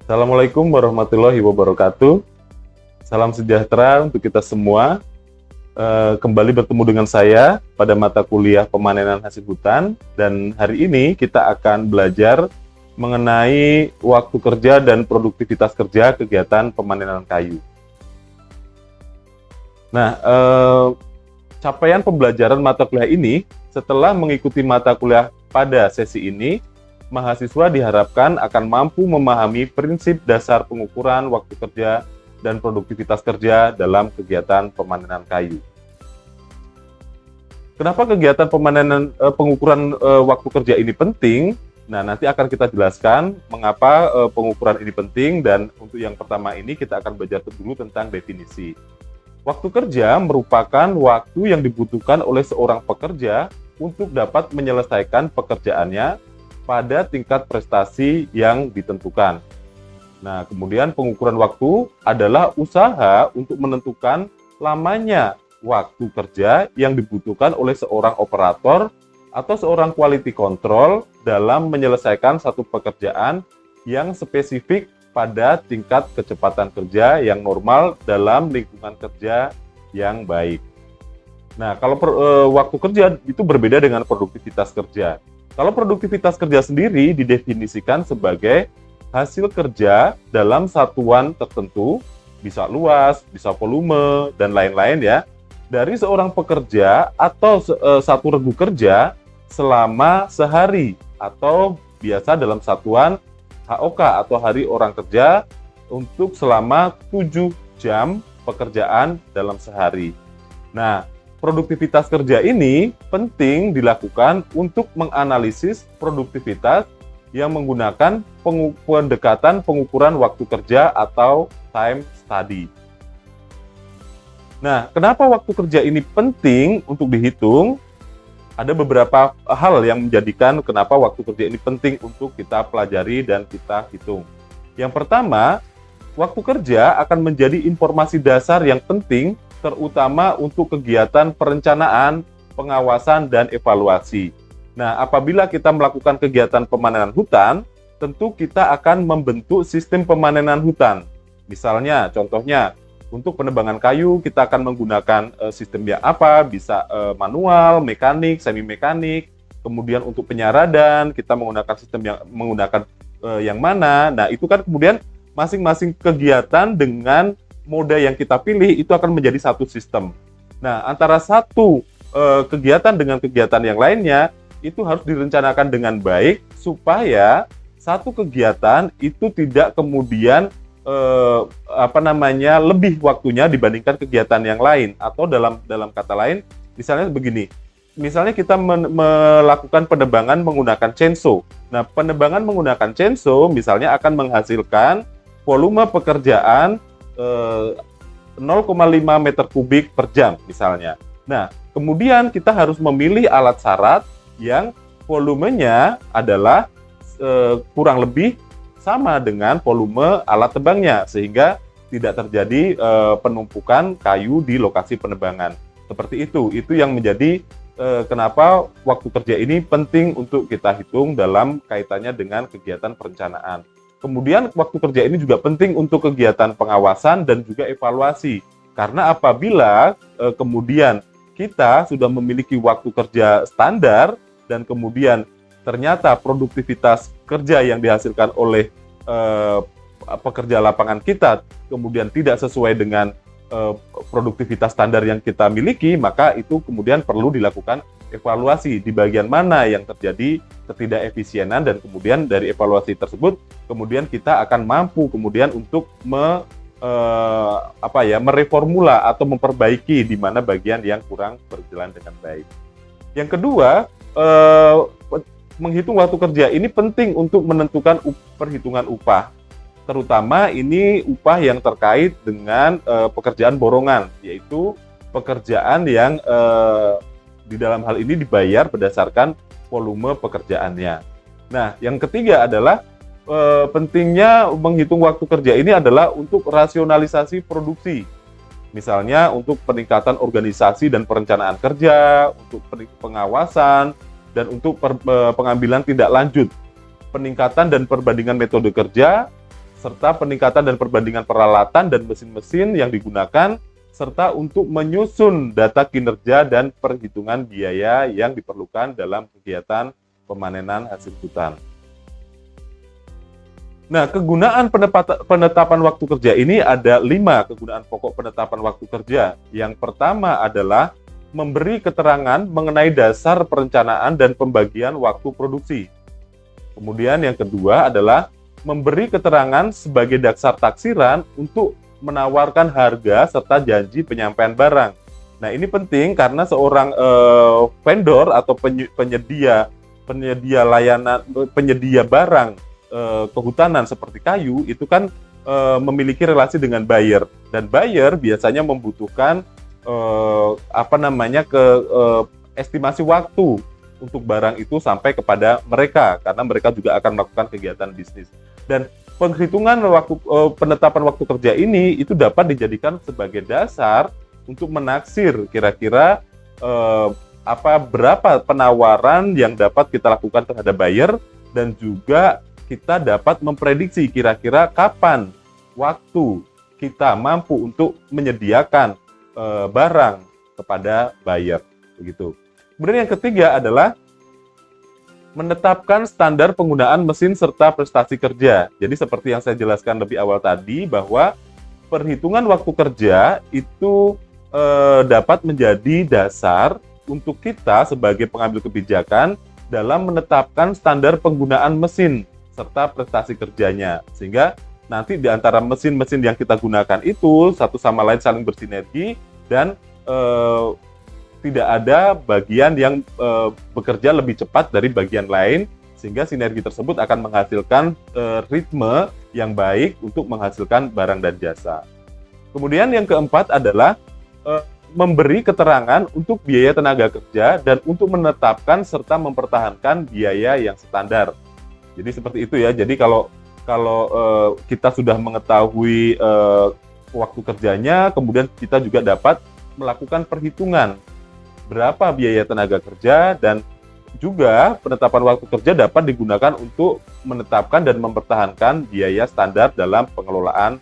Assalamualaikum warahmatullahi wabarakatuh. Salam sejahtera untuk kita semua. Kembali bertemu dengan saya pada mata kuliah pemanenan hasil hutan, dan hari ini kita akan belajar mengenai waktu kerja dan produktivitas kerja kegiatan pemanenan kayu. Nah, capaian pembelajaran mata kuliah ini setelah mengikuti mata kuliah pada sesi ini, mahasiswa diharapkan akan mampu memahami prinsip dasar pengukuran waktu kerja dan produktivitas kerja dalam kegiatan pemanenan kayu. Kenapa kegiatan pengukuran waktu kerja ini penting? Nah, nanti akan kita jelaskan mengapa pengukuran ini penting, dan untuk yang pertama ini kita akan belajar dulu tentang definisi. Waktu kerja merupakan waktu yang dibutuhkan oleh seorang pekerja untuk dapat menyelesaikan pekerjaannya pada tingkat prestasi yang ditentukan. Nah, kemudian pengukuran waktu adalah usaha untuk menentukan lamanya waktu kerja yang dibutuhkan oleh seorang operator atau seorang quality control dalam menyelesaikan satu pekerjaan yang spesifik pada tingkat kecepatan kerja yang normal dalam lingkungan kerja yang baik. Nah, kalau waktu kerja itu berbeda dengan produktivitas kerja. Kalau produktivitas kerja sendiri didefinisikan sebagai hasil kerja dalam satuan tertentu, bisa luas, bisa volume, dan lain-lain ya, dari seorang pekerja atau satu regu kerja selama sehari, atau biasa dalam satuan HOK atau hari orang kerja untuk selama 7 jam pekerjaan dalam sehari. Nah, produktivitas kerja ini penting dilakukan untuk menganalisis produktivitas yang menggunakan pendekatan pengukuran waktu kerja atau time study. Nah, kenapa waktu kerja ini penting untuk dihitung? Ada beberapa hal yang menjadikan kenapa waktu kerja ini penting untuk kita pelajari dan kita hitung. Yang pertama, waktu kerja akan menjadi informasi dasar yang penting terutama untuk kegiatan perencanaan, pengawasan, dan evaluasi. Nah, apabila kita melakukan kegiatan pemanenan hutan, tentu kita akan membentuk sistem pemanenan hutan. Misalnya, contohnya, untuk penebangan kayu, kita akan menggunakan sistem yang apa? Bisa manual, mekanik, semi mekanik. Kemudian untuk penyaradan, kita menggunakan sistem yang mana? Nah, itu kan kemudian masing-masing kegiatan dengan mode yang kita pilih itu akan menjadi satu sistem. Nah, antara satu kegiatan dengan kegiatan yang lainnya itu harus direncanakan dengan baik supaya satu kegiatan itu tidak kemudian lebih waktunya dibandingkan kegiatan yang lain, atau dalam kata lain, misalnya begini. Misalnya kita melakukan penebangan menggunakan chainsaw. Nah, penebangan menggunakan chainsaw misalnya akan menghasilkan volume pekerjaan 0,5 meter kubik per jam misalnya. Nah, kemudian kita harus memilih alat syarat yang volumenya adalah kurang lebih sama dengan volume alat tebangnya, sehingga tidak terjadi penumpukan kayu di lokasi penebangan. Seperti itu yang menjadi kenapa waktu kerja ini penting untuk kita hitung dalam kaitannya dengan kegiatan perencanaan. Kemudian waktu kerja ini juga penting untuk kegiatan pengawasan dan juga evaluasi. Karena apabila kemudian kita sudah memiliki waktu kerja standar dan kemudian ternyata produktivitas kerja yang dihasilkan oleh pekerja lapangan kita kemudian tidak sesuai dengan produktivitas standar yang kita miliki, maka itu kemudian perlu dilakukan evaluasi di bagian mana yang terjadi ketidakefisienan, dan kemudian dari evaluasi tersebut kemudian kita akan mampu kemudian untuk mereformula atau memperbaiki di mana bagian yang kurang berjalan dengan baik. Yang kedua, menghitung waktu kerja ini penting untuk menentukan perhitungan upah, terutama ini upah yang terkait dengan pekerjaan borongan, yaitu pekerjaan yang di dalam hal ini dibayar berdasarkan volume pekerjaannya. Nah, yang ketiga adalah pentingnya menghitung waktu kerja ini adalah untuk rasionalisasi produksi. Misalnya untuk peningkatan organisasi dan perencanaan kerja, untuk pengawasan, dan untuk pengambilan tindak lanjut, peningkatan dan perbandingan metode kerja, serta peningkatan dan perbandingan peralatan dan mesin-mesin yang digunakan, serta untuk menyusun data kinerja dan perhitungan biaya yang diperlukan dalam kegiatan pemanenan hasil hutan. Nah, kegunaan penetapan waktu kerja ini ada 5 kegunaan pokok penetapan waktu kerja. Yang pertama adalah memberi keterangan mengenai dasar perencanaan dan pembagian waktu produksi. Kemudian yang kedua adalah memberi keterangan sebagai dasar taksiran untuk menawarkan harga serta janji penyampaian barang. Nah, ini penting karena seorang vendor atau penyedia layanan, penyedia barang kehutanan seperti kayu itu kan memiliki relasi dengan buyer, dan buyer biasanya membutuhkan estimasi waktu untuk barang itu sampai kepada mereka karena mereka juga akan melakukan kegiatan bisnis. Dan penghitungan penetapan waktu kerja ini itu dapat dijadikan sebagai dasar untuk menaksir kira-kira berapa penawaran yang dapat kita lakukan terhadap buyer, dan juga kita dapat memprediksi kira-kira kapan waktu kita mampu untuk menyediakan barang kepada buyer, begitu. Kemudian yang ketiga adalah menetapkan standar penggunaan mesin serta prestasi kerja. Jadi seperti yang saya jelaskan lebih awal tadi, bahwa perhitungan waktu kerja itu dapat menjadi dasar untuk kita sebagai pengambil kebijakan dalam menetapkan standar penggunaan mesin serta prestasi kerjanya, sehingga nanti di antara mesin-mesin yang kita gunakan itu satu sama lain saling bersinergi dan tidak ada bagian yang bekerja lebih cepat dari bagian lain, sehingga sinergi tersebut akan menghasilkan ritme yang baik untuk menghasilkan barang dan jasa. Kemudian yang keempat adalah memberi keterangan untuk biaya tenaga kerja dan untuk menetapkan serta mempertahankan biaya yang standar. Jadi seperti itu ya. Jadi kalau kita sudah mengetahui waktu kerjanya, kemudian kita juga dapat melakukan perhitungan berapa biaya tenaga kerja, dan juga penetapan waktu kerja dapat digunakan untuk menetapkan dan mempertahankan biaya standar dalam pengelolaan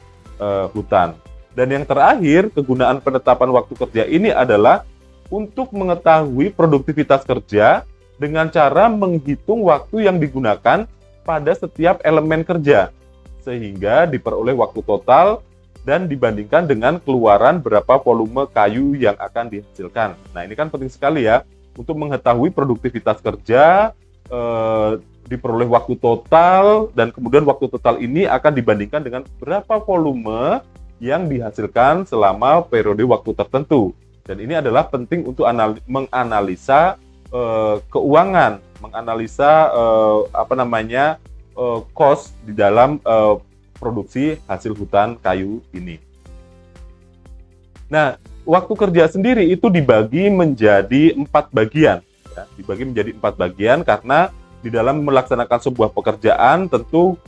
hutan. Dan yang terakhir, kegunaan penetapan waktu kerja ini adalah untuk mengetahui produktivitas kerja dengan cara menghitung waktu yang digunakan pada setiap elemen kerja, sehingga diperoleh waktu total dan dibandingkan dengan keluaran berapa volume kayu yang akan dihasilkan. Nah, ini kan penting sekali ya, untuk mengetahui produktivitas kerja, diperoleh waktu total, dan kemudian waktu total ini akan dibandingkan dengan berapa volume yang dihasilkan selama periode waktu tertentu. Dan ini adalah penting untuk menganalisa keuangan, menganalisa cost di dalam produksi hasil hutan kayu ini. Nah, waktu kerja sendiri itu dibagi menjadi 4 bagian. Ya, dibagi menjadi 4 bagian karena di dalam melaksanakan sebuah pekerjaan tentu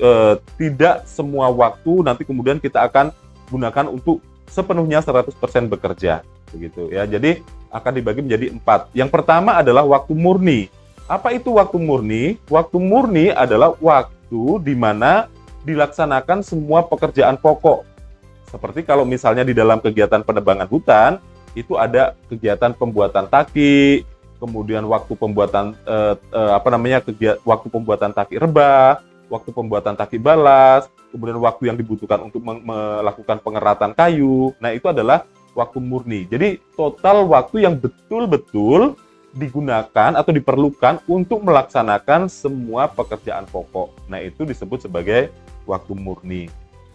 tidak semua waktu nanti kemudian kita akan gunakan untuk sepenuhnya 100% bekerja, begitu ya. Jadi akan dibagi menjadi 4. Yang pertama adalah waktu murni. Apa itu waktu murni? Waktu murni adalah waktu di mana dilaksanakan semua pekerjaan pokok. Seperti kalau misalnya di dalam kegiatan penebangan hutan, itu ada kegiatan pembuatan taki, kemudian waktu pembuatan waktu pembuatan taki rebah, waktu pembuatan taki balas, kemudian waktu yang dibutuhkan untuk melakukan pengeratan kayu. Nah, itu adalah waktu murni. Jadi total waktu yang betul-betul digunakan atau diperlukan untuk melaksanakan semua pekerjaan pokok. Nah, itu disebut sebagai waktu murni.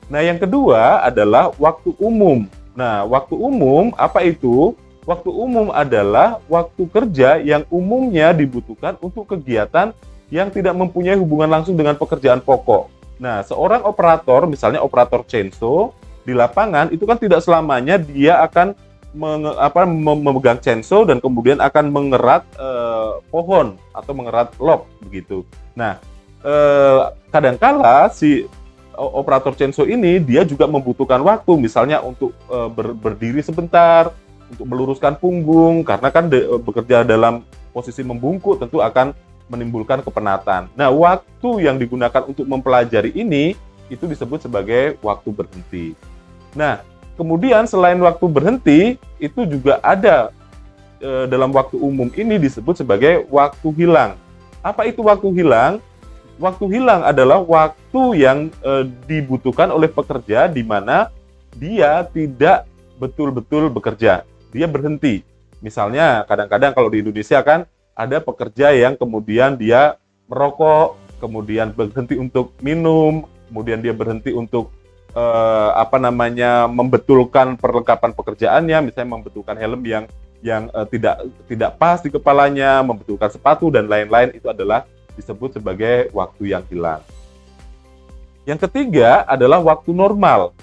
Nah, yang kedua adalah waktu umum. Nah, waktu umum apa itu? Waktu umum adalah waktu kerja yang umumnya dibutuhkan untuk kegiatan yang tidak mempunyai hubungan langsung dengan pekerjaan pokok. Nah, seorang operator, misalnya operator chainsaw, di lapangan itu kan tidak selamanya dia akan memegang chainsaw dan kemudian akan mengerat pohon atau mengerat log begitu. Nah, kadangkala si operator chainsaw ini dia juga membutuhkan waktu, misalnya untuk berdiri sebentar, untuk meluruskan punggung, karena kan bekerja dalam posisi membungkuk tentu akan menimbulkan kepenatan. Nah, waktu yang digunakan untuk mempelajari ini itu disebut sebagai waktu berhenti. Nah, kemudian selain waktu berhenti, itu juga ada dalam waktu umum ini disebut sebagai waktu hilang. Apa itu waktu hilang? Waktu hilang adalah waktu yang dibutuhkan oleh pekerja di mana dia tidak betul-betul bekerja, dia berhenti. Misalnya kadang-kadang kalau di Indonesia kan ada pekerja yang kemudian dia merokok, kemudian berhenti untuk minum, kemudian dia berhenti untuk membetulkan perlengkapan pekerjaannya, misalnya membetulkan helm yang tidak pas di kepalanya, membetulkan sepatu dan lain-lain, itu adalah disebut sebagai waktu yang hilang. Yang ketiga adalah waktu normal.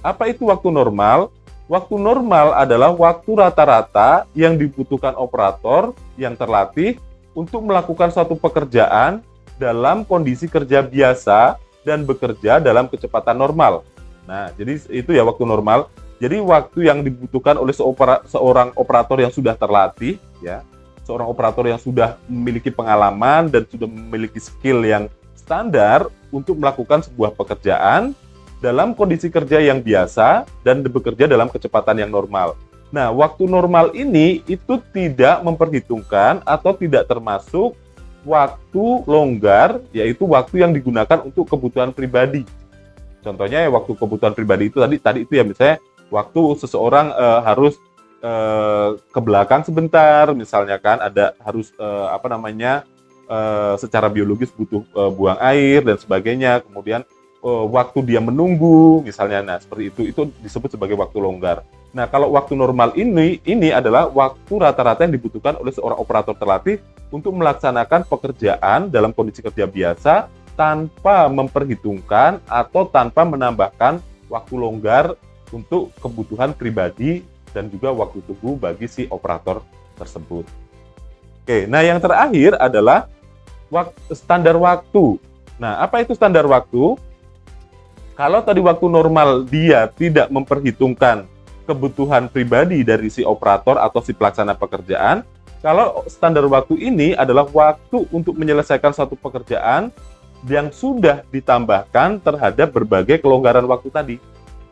Apa itu waktu normal? Waktu normal adalah waktu rata-rata yang dibutuhkan operator yang terlatih untuk melakukan suatu pekerjaan dalam kondisi kerja biasa dan bekerja dalam kecepatan normal. Nah, jadi itu ya waktu normal. Jadi waktu yang dibutuhkan oleh seorang operator yang sudah terlatih, ya, seorang operator yang sudah memiliki pengalaman dan sudah memiliki skill yang standar untuk melakukan sebuah pekerjaan dalam kondisi kerja yang biasa dan bekerja dalam kecepatan yang normal. Nah, waktu normal ini itu tidak memperhitungkan atau tidak termasuk waktu longgar, yaitu waktu yang digunakan untuk kebutuhan pribadi. Contohnya ya waktu kebutuhan pribadi itu tadi itu ya, misalnya waktu seseorang harus ke belakang sebentar, misalnya kan ada harus secara biologis butuh buang air dan sebagainya, kemudian waktu dia menunggu misalnya, nah seperti itu disebut sebagai waktu longgar. Nah, kalau waktu normal ini adalah waktu rata-rata yang dibutuhkan oleh seorang operator terlatih untuk melaksanakan pekerjaan dalam kondisi kerja biasa tanpa memperhitungkan atau tanpa menambahkan waktu longgar untuk kebutuhan pribadi dan juga waktu tunggu bagi si operator tersebut. Oke, nah yang terakhir adalah standar waktu. Nah, apa itu standar waktu? Kalau tadi waktu normal dia tidak memperhitungkan kebutuhan pribadi dari si operator atau si pelaksana pekerjaan, kalau standar waktu ini adalah waktu untuk menyelesaikan suatu pekerjaan yang sudah ditambahkan terhadap berbagai kelonggaran waktu tadi,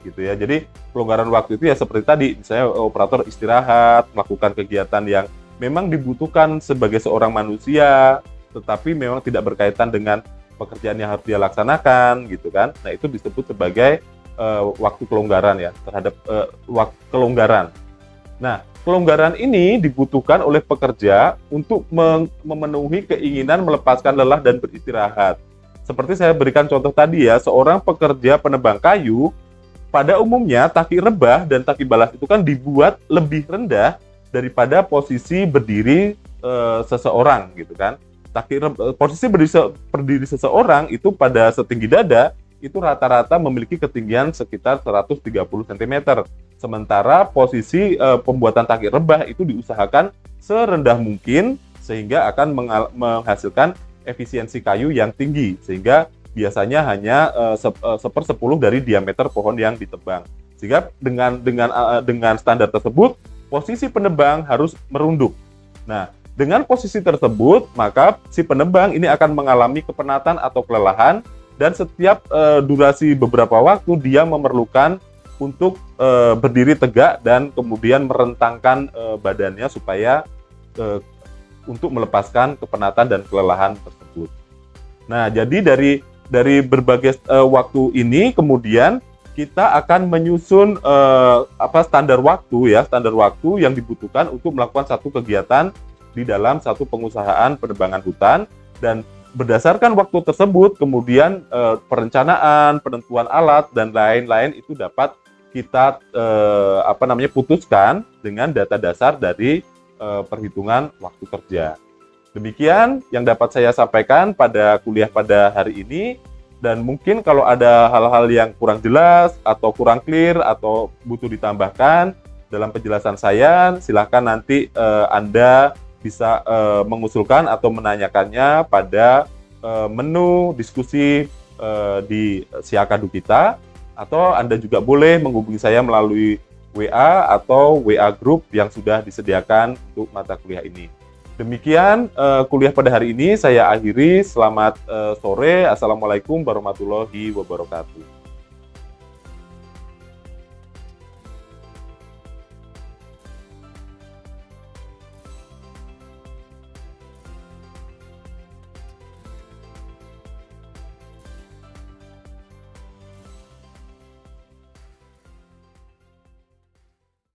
gitu ya. Jadi kelonggaran waktu itu ya seperti tadi, misalnya operator istirahat, melakukan kegiatan yang memang dibutuhkan sebagai seorang manusia, tetapi memang tidak berkaitan dengan pekerjaan yang harus dia laksanakan, gitu kan. Nah, itu disebut sebagai waktu kelonggaran ya, terhadap waktu kelonggaran. Nah, kelonggaran ini dibutuhkan oleh pekerja untuk memenuhi keinginan melepaskan lelah dan beristirahat. Seperti saya berikan contoh tadi ya, seorang pekerja penebang kayu, pada umumnya taki rebah dan taki balas itu kan dibuat lebih rendah daripada posisi berdiri seseorang, gitu kan. Posisi berdiri seseorang itu pada setinggi dada itu rata-rata memiliki ketinggian sekitar 130 cm. Sementara posisi pembuatan taki rebah itu diusahakan serendah mungkin sehingga akan menghasilkan efisiensi kayu yang tinggi, sehingga biasanya hanya 1/10 dari diameter pohon yang ditebang. Sehingga dengan standar tersebut posisi penebang harus merunduk. Nah, dengan posisi tersebut, maka si penebang ini akan mengalami kepenatan atau kelelahan, dan setiap durasi beberapa waktu dia memerlukan untuk berdiri tegak dan kemudian merentangkan badannya supaya untuk melepaskan kepenatan dan kelelahan tersebut. Nah, jadi dari berbagai waktu ini kemudian kita akan menyusun standar waktu yang dibutuhkan untuk melakukan satu kegiatan di dalam satu pengusahaan penebangan hutan, dan berdasarkan waktu tersebut kemudian perencanaan, penentuan alat dan lain-lain itu dapat kita putuskan dengan data dasar dari perhitungan waktu kerja. Demikian yang dapat saya sampaikan pada kuliah pada hari ini, dan mungkin kalau ada hal-hal yang kurang jelas atau kurang clear atau butuh ditambahkan dalam penjelasan saya, silakan nanti Anda bisa mengusulkan atau menanyakannya pada menu diskusi di Siakadu kita, atau Anda juga boleh menghubungi saya melalui WA atau WA Group yang sudah disediakan untuk mata kuliah ini. Demikian kuliah pada hari ini saya akhiri. Selamat sore. Assalamualaikum warahmatullahi wabarakatuh.